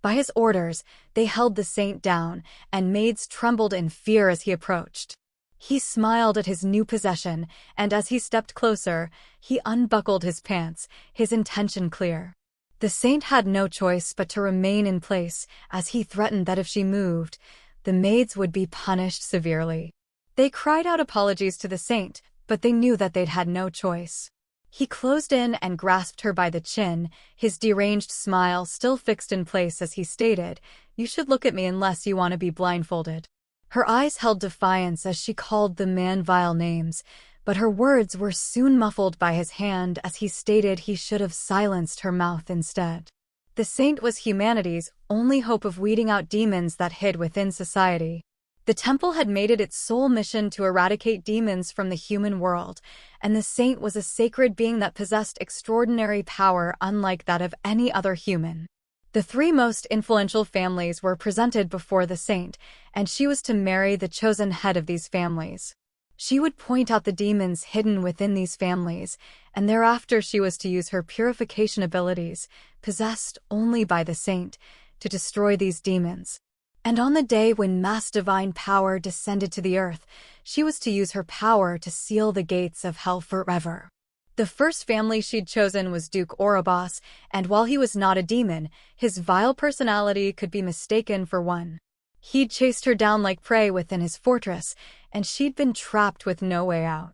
By his orders, they held the saint down, and maids trembled in fear as he approached. He smiled at his new possession, and as he stepped closer, he unbuckled his pants, his intention clear. The saint had no choice but to remain in place, as he threatened that if she moved, the maids would be punished severely. They cried out apologies to the saint, but they knew that they'd had no choice. He closed in and grasped her by the chin, his deranged smile still fixed in place as he stated, "You should look at me unless you want to be blindfolded." Her eyes held defiance as she called the man vile names, but her words were soon muffled by his hand as he stated he should have silenced her mouth instead. The saint was humanity's only hope of weeding out demons that hid within society. The temple had made it its sole mission to eradicate demons from the human world, and the saint was a sacred being that possessed extraordinary power unlike that of any other human. The three most influential families were presented before the saint, and she was to marry the chosen head of these families. She would point out the demons hidden within these families, and thereafter she was to use her purification abilities, possessed only by the saint, to destroy these demons. And on the day when mass divine power descended to the earth, she was to use her power to seal the gates of hell forever. The first family she'd chosen was Duke Orobos, and while he was not a demon, his vile personality could be mistaken for one. He'd chased her down like prey within his fortress, and she'd been trapped with no way out.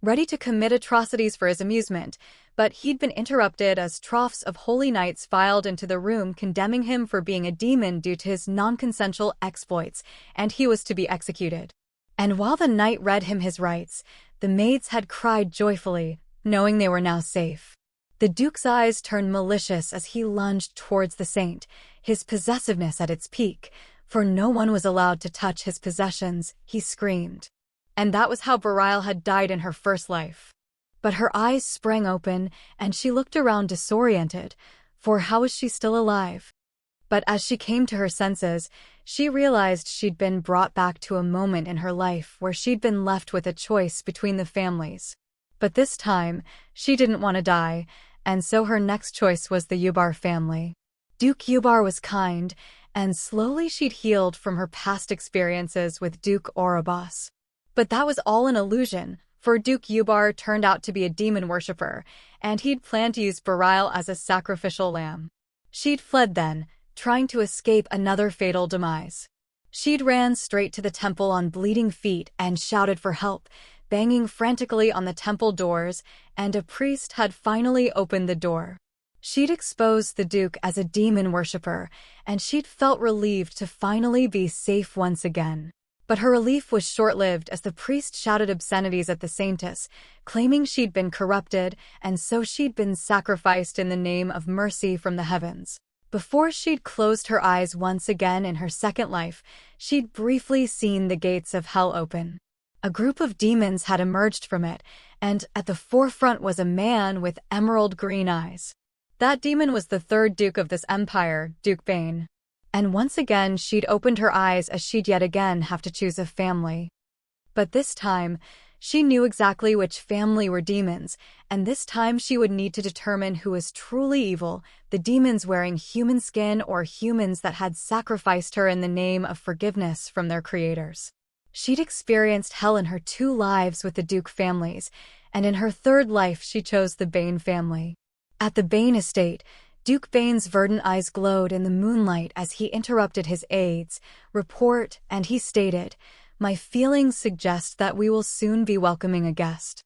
Ready to commit atrocities for his amusement, but he'd been interrupted as troughs of holy knights filed into the room condemning him for being a demon due to his non-consensual exploits, and he was to be executed. And while the knight read him his rights, the maids had cried joyfully, knowing they were now safe. The duke's eyes turned malicious as he lunged towards the saint, his possessiveness at its peak, for no one was allowed to touch his possessions, he screamed. And that was how Betrayal had died in her first life. But her eyes sprang open, and she looked around disoriented, for how was she still alive? But as she came to her senses, she realized she'd been brought back to a moment in her life where she'd been left with a choice between the families. But this time, she didn't want to die, and so her next choice was the Yubar family. Duke Yubar was kind, and slowly she'd healed from her past experiences with Duke Orobos. But that was all an illusion, for Duke Yubar turned out to be a demon worshipper, and he'd planned to use Betrayal as a sacrificial lamb. She'd fled then, trying to escape another fatal demise. She'd ran straight to the temple on bleeding feet and shouted for help, banging frantically on the temple doors, and a priest had finally opened the door. She'd exposed the Duke as a demon worshipper, and she'd felt relieved to finally be safe once again. But her relief was short-lived as the priest shouted obscenities at the Saintess, claiming she'd been corrupted, and so she'd been sacrificed in the name of mercy from the heavens. Before she'd closed her eyes once again in her second life, she'd briefly seen the gates of hell open. A group of demons had emerged from it, and at the forefront was a man with emerald green eyes. That demon was the third duke of this empire, Duke Bane. And once again she'd opened her eyes as she'd yet again have to choose a family. But this time, she knew exactly which family were demons, and this time she would need to determine who was truly evil, the demons wearing human skin or humans that had sacrificed her in the name of forgiveness from their creators. She'd experienced hell in her 2 lives with the Duke families, and in her 3rd life she chose the Bane family. At the Bane estate, Duke Bane's verdant eyes glowed in the moonlight as he interrupted his aides' report, and he stated, "My feelings suggest that we will soon be welcoming a guest."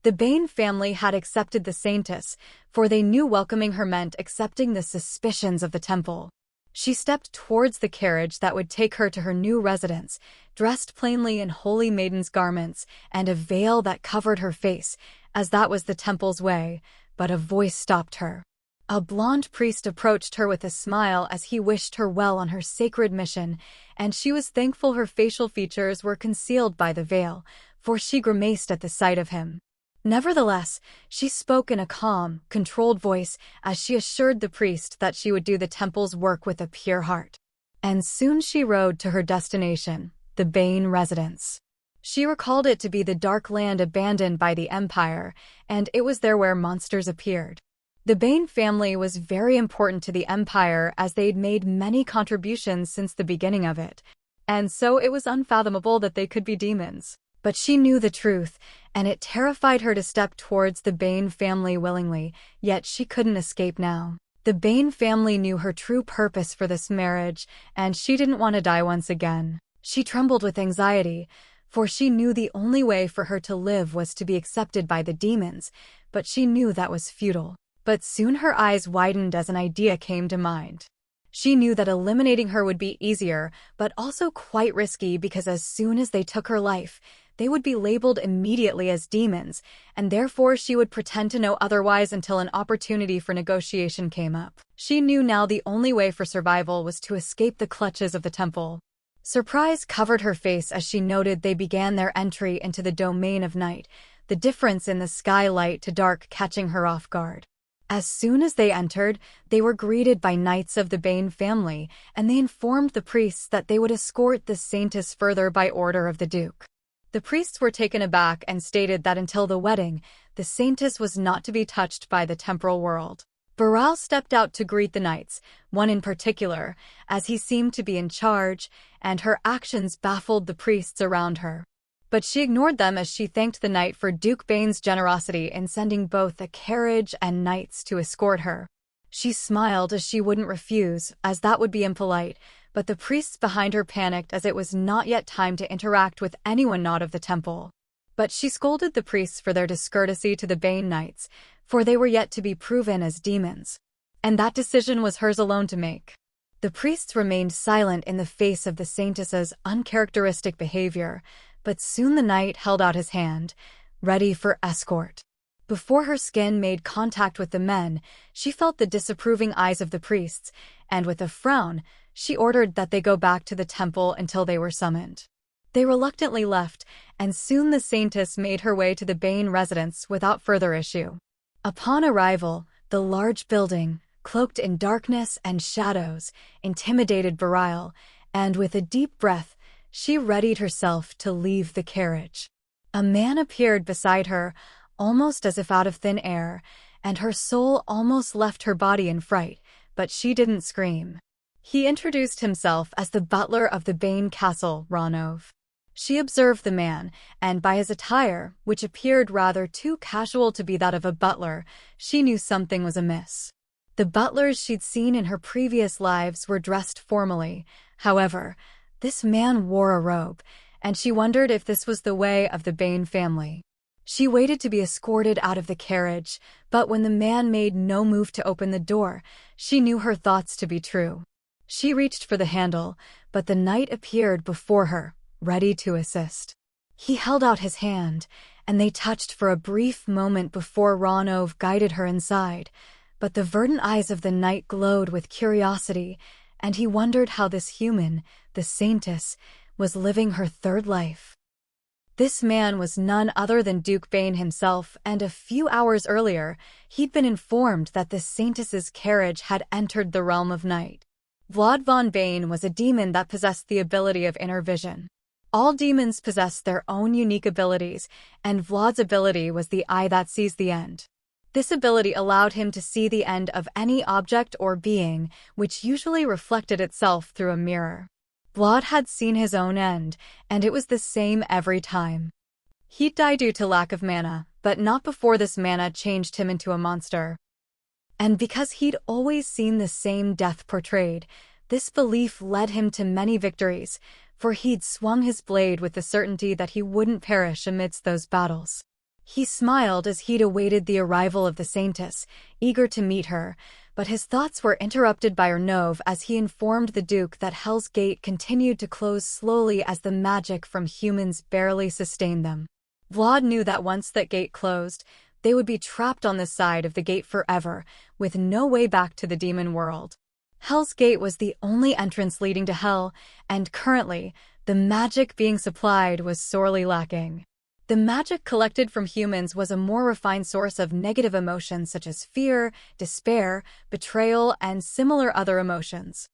The Bane family had accepted the Saintess, for they knew welcoming her meant accepting the suspicions of the temple. She stepped towards the carriage that would take her to her new residence, dressed plainly in holy maiden's garments and a veil that covered her face, as that was the temple's way, but a voice stopped her. A blonde priest approached her with a smile as he wished her well on her sacred mission, and she was thankful her facial features were concealed by the veil, for she grimaced at the sight of him. Nevertheless, she spoke in a calm, controlled voice as she assured the priest that she would do the temple's work with a pure heart. And soon she rode to her destination, the Bane residence. She recalled it to be the dark land abandoned by the Empire, and it was there where monsters appeared. The Bane family was very important to the Empire as they'd made many contributions since the beginning of it, and so it was unfathomable that they could be demons. But she knew the truth, and it terrified her to step towards the Bane family willingly, yet she couldn't escape now. The Bane family knew her true purpose for this marriage, and she didn't want to die once again. She trembled with anxiety, for she knew the only way for her to live was to be accepted by the demons, but she knew that was futile. But soon her eyes widened as an idea came to mind. She knew that eliminating her would be easier, but also quite risky because as soon as they took her life, they would be labeled immediately as demons, and therefore she would pretend to know otherwise until an opportunity for negotiation came up. She knew now the only way for survival was to escape the clutches of the temple. Surprise covered her face as she noted they began their entry into the domain of night, the difference in the sky light to dark catching her off guard. As soon as they entered, they were greeted by knights of the Bane family, and they informed the priests that they would escort the Saintess further by order of the Duke. The priests were taken aback and stated that until the wedding, the Saintess was not to be touched by the temporal world. Betrayal stepped out to greet the knights, one in particular, as he seemed to be in charge, and her actions baffled the priests around her. But she ignored them as she thanked the knight for Duke Bane's generosity in sending both a carriage and knights to escort her. She smiled as she wouldn't refuse, as that would be impolite, but the priests behind her panicked as it was not yet time to interact with anyone not of the temple. But she scolded the priests for their discourtesy to the Bane knights, for they were yet to be proven as demons. And that decision was hers alone to make. The priests remained silent in the face of the Saintess's uncharacteristic behavior, but soon the knight held out his hand, ready for escort. Before her skin made contact with the men, she felt the disapproving eyes of the priests, and with a frown, she ordered that they go back to the temple until they were summoned. They reluctantly left, and soon the Saintess made her way to the Bane residence without further issue. Upon arrival, the large building, cloaked in darkness and shadows, intimidated Betrayal, and with a deep breath, she readied herself to leave the carriage. A man appeared beside her, almost as if out of thin air, and her soul almost left her body in fright, but she didn't scream. He introduced himself as the butler of the Bane castle, Ranov. She observed the man, and by his attire, which appeared rather too casual to be that of a butler, she knew something was amiss. The butlers she'd seen in her previous lives were dressed formally. However, this man wore a robe, and she wondered if this was the way of the Bane family. She waited to be escorted out of the carriage, but when the man made no move to open the door, she knew her thoughts to be true. She reached for the handle, but the knight appeared before her, ready to assist. He held out his hand, and they touched for a brief moment before Ranov guided her inside, but the verdant eyes of the knight glowed with curiosity, and he wondered how this human, the Saintess, was living her third life. This man was none other than Duke Bane himself, and a few hours earlier, he'd been informed that the Saintess's carriage had entered the realm of night. Vlad von Bane was a demon that possessed the ability of inner vision. All demons possess their own unique abilities, and Vlad's ability was the eye that sees the end. This ability allowed him to see the end of any object or being, which usually reflected itself through a mirror. Vlad had seen his own end, and it was the same every time. He'd die due to lack of mana, but not before this mana changed him into a monster. And because he'd always seen the same death portrayed, this belief led him to many victories, for he'd swung his blade with the certainty that he wouldn't perish amidst those battles. He smiled as he'd awaited the arrival of the Saintess, eager to meet her, but his thoughts were interrupted by Ranov as he informed the Duke that Hell's Gate continued to close slowly as the magic from humans barely sustained them. Vlad knew that once that gate closed, they would be trapped on this side of the gate forever, with no way back to the demon world. Hell's Gate was the only entrance leading to Hell, and currently, the magic being supplied was sorely lacking. The magic collected from humans was a more refined source of negative emotions such as fear, despair, betrayal, and similar other emotions.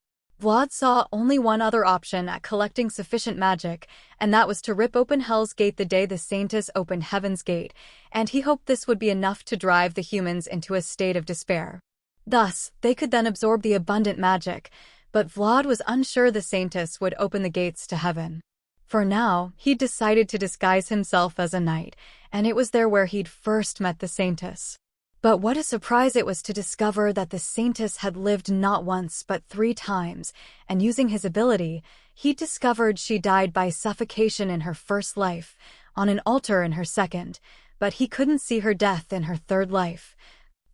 Vlad saw only one other option at collecting sufficient magic, and that was to rip open Hell's Gate the day the Saintess opened Heaven's Gate, and he hoped this would be enough to drive the humans into a state of despair. Thus, they could then absorb the abundant magic, but Vlad was unsure the Saintess would open the gates to heaven. For now, he'd decided to disguise himself as a knight, and it was there where he'd first met the Saintess. But what a surprise it was to discover that the Saintess had lived not once but 3 times, and using his ability, he discovered she died by suffocation in her first life, on an altar in her second, but he couldn't see her death in her third life.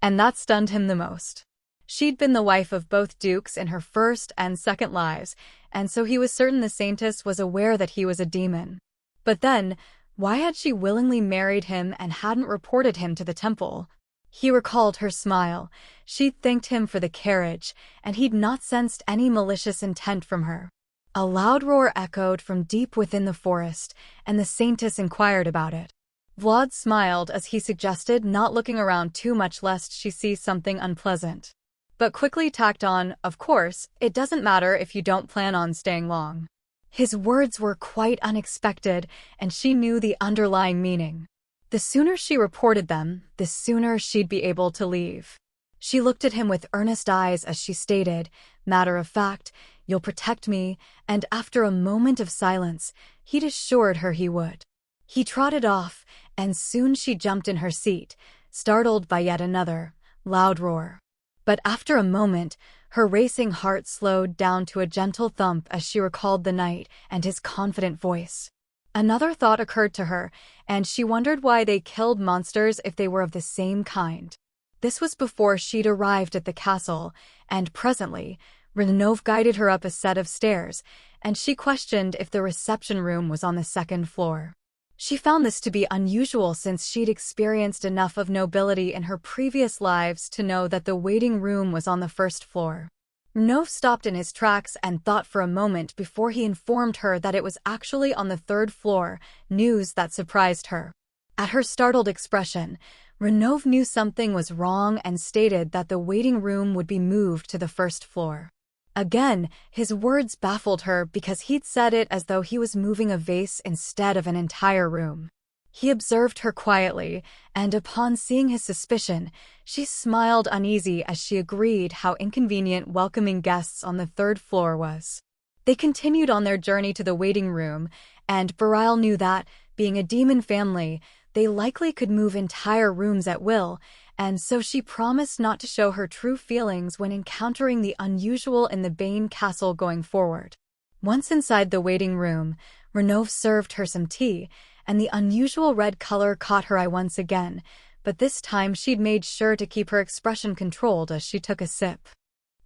And that stunned him the most. She'd been the wife of both dukes in her first and second lives, and so he was certain the Saintess was aware that he was a demon. But then, why had she willingly married him and hadn't reported him to the temple? He recalled her smile. She'd thanked him for the carriage, and he'd not sensed any malicious intent from her. A loud roar echoed from deep within the forest, and the Saintess inquired about it. Vlad smiled as he suggested not looking around too much lest she see something unpleasant. But quickly tacked on, "Of course, it doesn't matter if you don't plan on staying long." His words were quite unexpected, and she knew the underlying meaning. The sooner she reported them, the sooner she'd be able to leave. She looked at him with earnest eyes as she stated, matter of fact, "You'll protect me," and after a moment of silence, he'd assured her he would. He trotted off, and soon she jumped in her seat, startled by yet another loud roar. But after a moment, her racing heart slowed down to a gentle thump as she recalled the knight and his confident voice. Another thought occurred to her, and she wondered why they killed monsters if they were of the same kind. This was before she'd arrived at the castle, and presently, Renov guided her up a set of stairs, and she questioned if the reception room was on the 2nd floor. She found this to be unusual since she'd experienced enough of nobility in her previous lives to know that the waiting room was on the 1st floor. Renov stopped in his tracks and thought for a moment before he informed her that it was actually on the 3rd floor, news that surprised her. At her startled expression, Renov knew something was wrong and stated that the waiting room would be moved to the 1st floor. Again, his words baffled her because he'd said it as though he was moving a vase instead of an entire room. He observed her quietly, and upon seeing his suspicion, she smiled uneasy as she agreed how inconvenient welcoming guests on the 3rd floor was. They continued on their journey to the waiting room, and Betrayal knew that, being a demon family, they likely could move entire rooms at will, and so she promised not to show her true feelings when encountering the unusual in the Bane castle going forward. Once inside the waiting room, Renov served her some tea, and the unusual red color caught her eye once again, but this time she'd made sure to keep her expression controlled as she took a sip.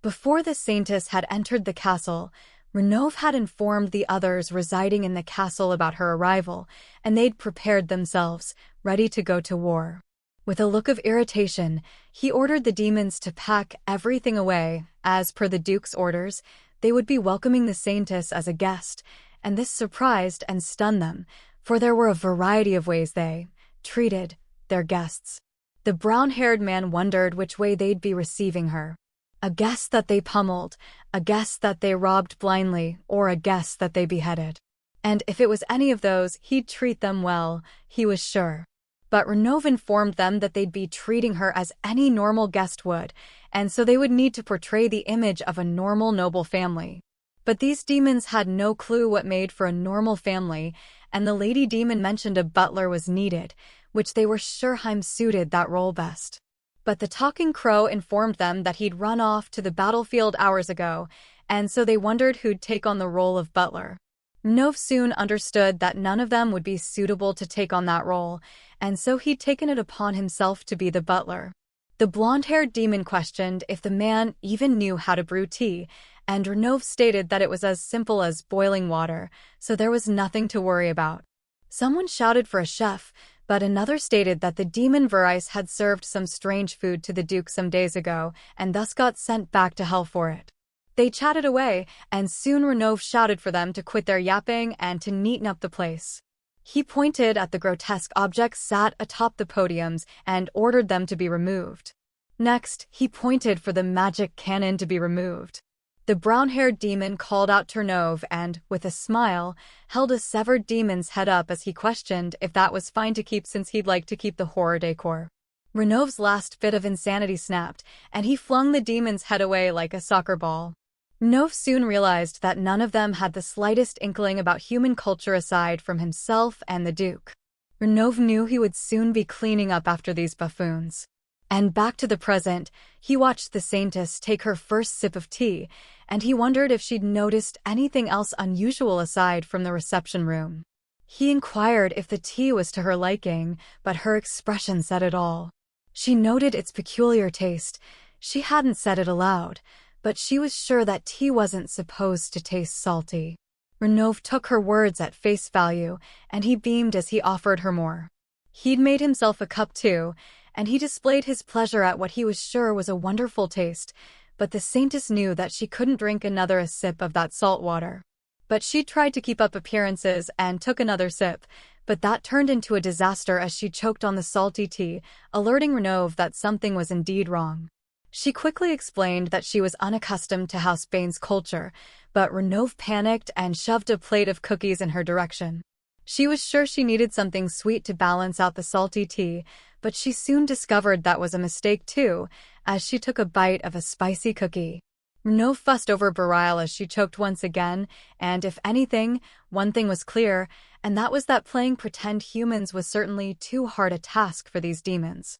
Before the Saintess had entered the castle, Renov had informed the others residing in the castle about her arrival, and they'd prepared themselves, ready to go to war. With a look of irritation, he ordered the demons to pack everything away. As per the Duke's orders, they would be welcoming the Saintess as a guest, and this surprised and stunned them, for there were a variety of ways they treated their guests. The brown-haired man wondered which way they'd be receiving her. A guest that they pummeled, a guest that they robbed blindly, or a guest that they beheaded. And if it was any of those, he'd treat them well, he was sure. But Renov informed them that they'd be treating her as any normal guest would, and so they would need to portray the image of a normal noble family. But these demons had no clue what made for a normal family, and the lady demon mentioned a butler was needed, which they were sure Heim suited that role best. But the talking crow informed them that he'd run off to the battlefield hours ago, and so they wondered who'd take on the role of butler. Renov soon understood that none of them would be suitable to take on that role, and so he'd taken it upon himself to be the butler. The blonde-haired demon questioned if the man even knew how to brew tea, and Renov stated that it was as simple as boiling water, so there was nothing to worry about. Someone shouted for a chef, but another stated that the demon Verice had served some strange food to the Duke some days ago, and thus got sent back to hell for it. They chatted away, and soon Renov shouted for them to quit their yapping and to neaten up the place. He pointed at the grotesque objects sat atop the podiums and ordered them to be removed. Next, he pointed for the magic cannon to be removed. The brown-haired demon called out Ternov and, with a smile, held a severed demon's head up as he questioned if that was fine to keep since he'd like to keep the horror decor. Renov's last fit of insanity snapped, and he flung the demon's head away like a soccer ball. Renov soon realized that none of them had the slightest inkling about human culture aside from himself and the Duke. Renov knew he would soon be cleaning up after these buffoons. And back to the present, he watched the Saintess take her first sip of tea, and he wondered if she'd noticed anything else unusual aside from the reception room. He inquired if the tea was to her liking, but her expression said it all. She noted its peculiar taste. She hadn't said it aloud, but she was sure that tea wasn't supposed to taste salty. Renov took her words at face value, and he beamed as he offered her more. He'd made himself a cup too, and he displayed his pleasure at what he was sure was a wonderful taste, but the Saintess knew that she couldn't drink another sip of that salt water. But she tried to keep up appearances and took another sip, but that turned into a disaster as she choked on the salty tea, alerting Renov that something was indeed wrong. She quickly explained that she was unaccustomed to House Bane's culture, but Renov panicked and shoved a plate of cookies in her direction. She was sure she needed something sweet to balance out the salty tea, but she soon discovered that was a mistake too, as she took a bite of a spicy cookie. Renov fussed over betrayal as she choked once again, and if anything, one thing was clear, and that was that playing pretend humans was certainly too hard a task for these demons.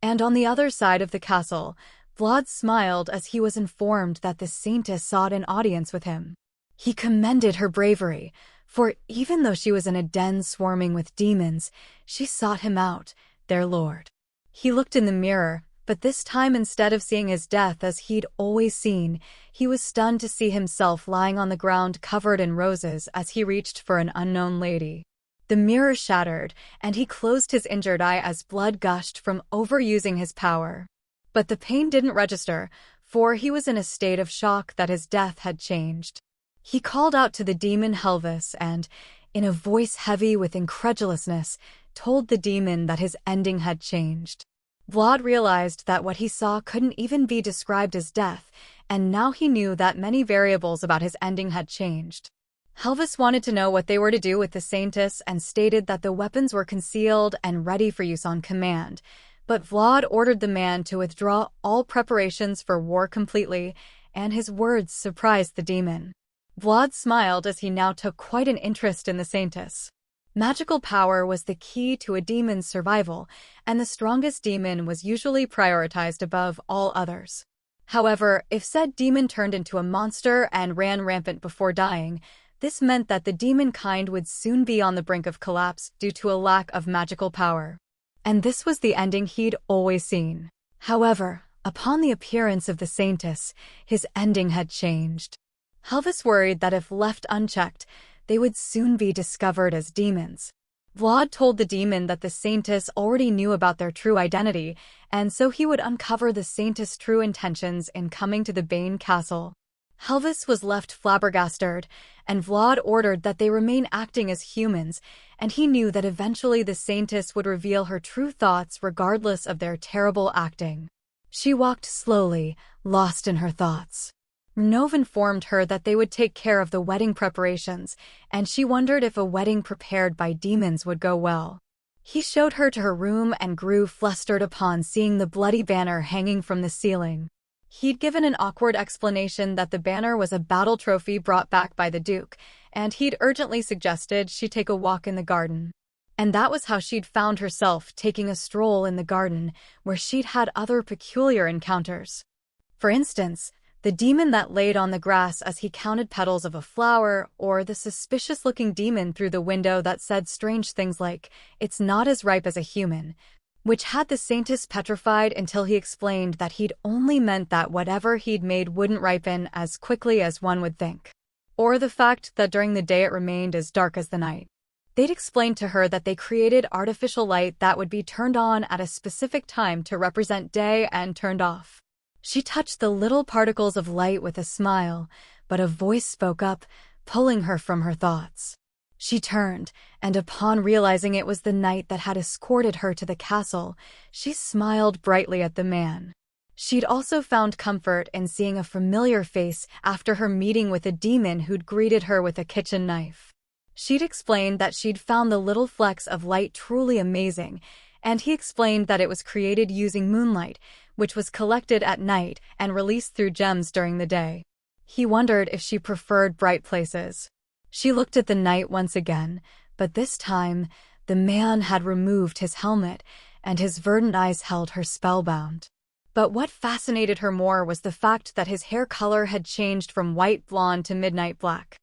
And on the other side of the castle, Vlad smiled as he was informed that the Saintess sought an audience with him. He commended her bravery, for even though she was in a den swarming with demons, she sought him out, their lord. He looked in the mirror, but this time instead of seeing his death as he'd always seen, he was stunned to see himself lying on the ground covered in roses as he reached for an unknown lady. The mirror shattered, and he closed his injured eye as blood gushed from overusing his power. But the pain didn't register, for he was in a state of shock that his death had changed. He called out to the demon Helvis and, in a voice heavy with incredulousness, told the demon that his ending had changed. Vlad realized that what he saw couldn't even be described as death, and now he knew that many variables about his ending had changed. Helvis wanted to know what they were to do with the Saintess and stated that the weapons were concealed and ready for use on command, but Vlad ordered the man to withdraw all preparations for war completely, and his words surprised the demon. Vlad smiled as he now took quite an interest in the Saintess. Magical power was the key to a demon's survival, and the strongest demon was usually prioritized above all others. However, if said demon turned into a monster and ran rampant before dying, this meant that the demon kind would soon be on the brink of collapse due to a lack of magical power. And this was the ending he'd always seen. However, upon the appearance of the Saintess, his ending had changed. Helvis worried that if left unchecked, they would soon be discovered as demons. Vlad told the demon that the Saintess already knew about their true identity, and so he would uncover the Saintess' true intentions in coming to the Bane castle. Helvis was left flabbergasted, and Vlad ordered that they remain acting as humans, and he knew that eventually the Saintess would reveal her true thoughts regardless of their terrible acting. She walked slowly, lost in her thoughts. Renov informed her that they would take care of the wedding preparations, and she wondered if a wedding prepared by demons would go well. He showed her to her room and grew flustered upon seeing the bloody banner hanging from the ceiling. He'd given an awkward explanation that the banner was a battle trophy brought back by the Duke, and he'd urgently suggested she take a walk in the garden. And that was how she'd found herself taking a stroll in the garden, where she'd had other peculiar encounters. For instance, the demon that laid on the grass as he counted petals of a flower, or the suspicious-looking demon through the window that said strange things like, "It's not as ripe as a human," which had the Saintess petrified until he explained that he'd only meant that whatever he'd made wouldn't ripen as quickly as one would think. Or the fact that during the day it remained as dark as the night. They'd explained to her that they created artificial light that would be turned on at a specific time to represent day and turned off. She touched the little particles of light with a smile, but a voice spoke up, pulling her from her thoughts. She turned, and upon realizing it was the knight that had escorted her to the castle, she smiled brightly at the man. She'd also found comfort in seeing a familiar face after her meeting with a demon who'd greeted her with a kitchen knife. She'd explained that she'd found the little flecks of light truly amazing, and he explained that it was created using moonlight, which was collected at night and released through gems during the day. He wondered if she preferred bright places. She looked at the night once again, but this time, the man had removed his helmet, and his verdant eyes held her spellbound. But what fascinated her more was the fact that his hair color had changed from white blonde to midnight black.